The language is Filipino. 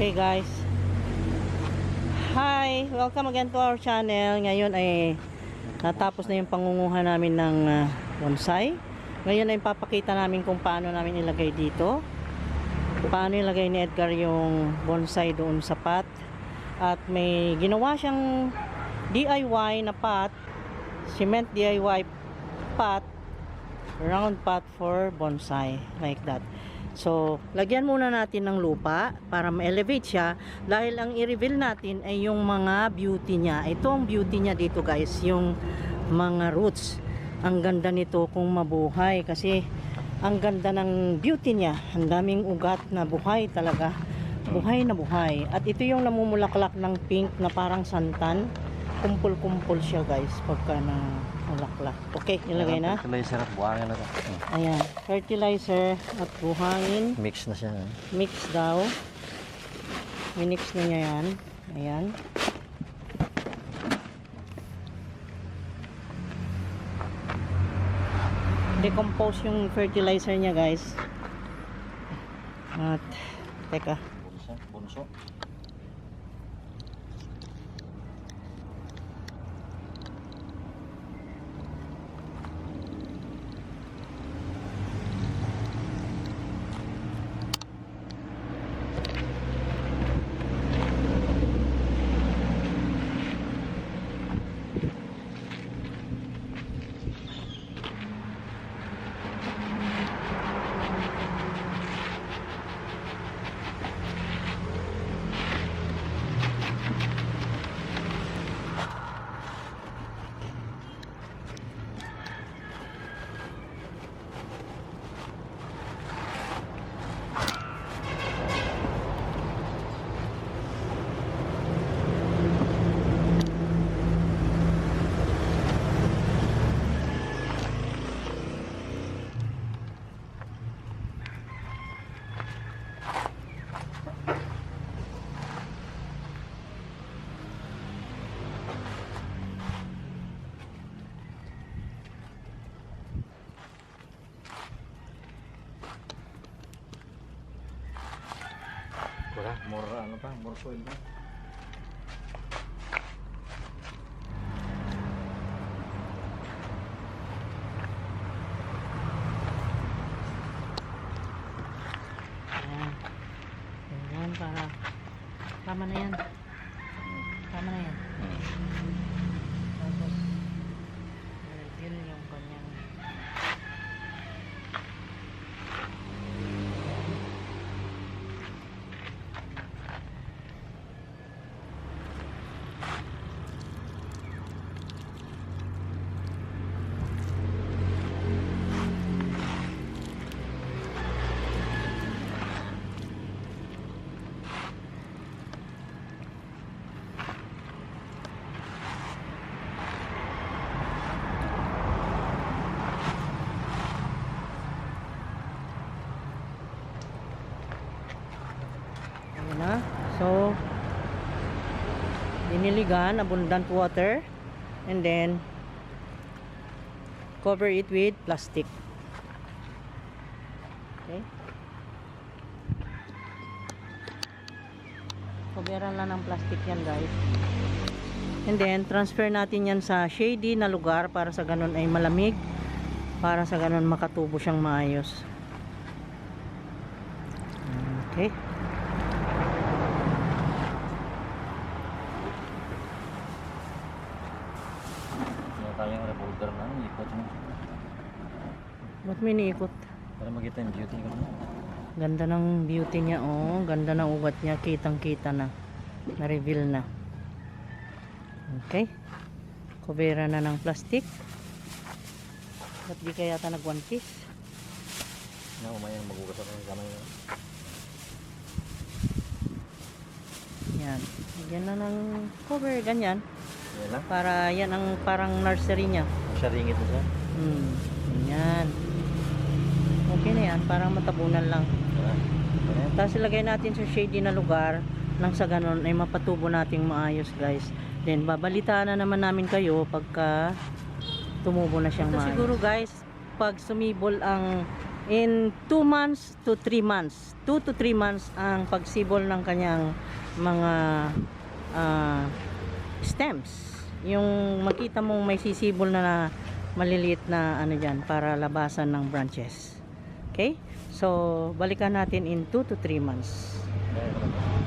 Okay guys, hi, welcome again to our channel. Ngayon ay natapos na yung pangunguha namin ng bonsai. Ngayon ay papakita namin kung paano namin ilagay dito, paano ilagay ni Edgar yung bonsai doon sa pot. At may ginawa siyang DIY na pot, cement DIY pot, round pot for bonsai, like that. So, lagyan muna natin ng lupa para ma-elevate siya dahil ang i-reveal natin ay yung mga beauty niya. Ito ang beauty niya dito guys, yung mga roots. Ang ganda nito kung mabuhay kasi ang ganda ng beauty niya. Ang daming ugat na buhay talaga. Buhay na buhay. At ito yung namumulaklak ng pink na parang santan. Kumpul-kumpul siya guys pagka na mulaklak. Okay, ilagay na. Fertilizer at buhangin na ito. Ayan, fertilizer at buhangin. Mix na siya. Mix daw. Minix na niya yan. Ayan. Decompose yung fertilizer niya guys. At, teka. Bunso. Wala, more soil pa. Ayan. Ayan, para tama na yan. Tama na yan. Tapos, yun yung kanyang na. So, diniligan, abundant water, and then cover it with plastic. Okay. Coveran lang ng plastic yan guys. And then, transfer natin yan sa shady na lugar para sa ganun ay malamig. Para sa ganun makatubo siyang maayos. Okay. Tayong revolver na, ikot mo. Ba't may niikot? Para makita yung beauty ko na. Ganda ng beauty niya, oh. Ganda ng ugat niya, kitang-kita na. Na-reveal na. Okay. Kubera na ng plastic. Ba't di kaya yata nag one piece? Na, umayang magugas ako ng kamay na. Yan. Yan na ng cover, ganyan. Yan lang. Para yan ang parang nursery niya. Siya ringit na siya. Yan. Okay na yan, parang matabunan lang. Yan. Tapos ilagay natin sa shady na lugar nang sa ganon ay mapatubo nating maayos guys. Then babalitaan na naman namin kayo pagka tumubo na siyang maayos. Siguro guys, pag sumibol ang in 2 months to 3 months. 2 to 3 months ang pagsibol ng kanyang mga stems. Yung makita mong may sisibol na maliliit na ano dyan para labasan ng branches. Okay? So, balikan natin in 2 to 3 months. Dahil naman.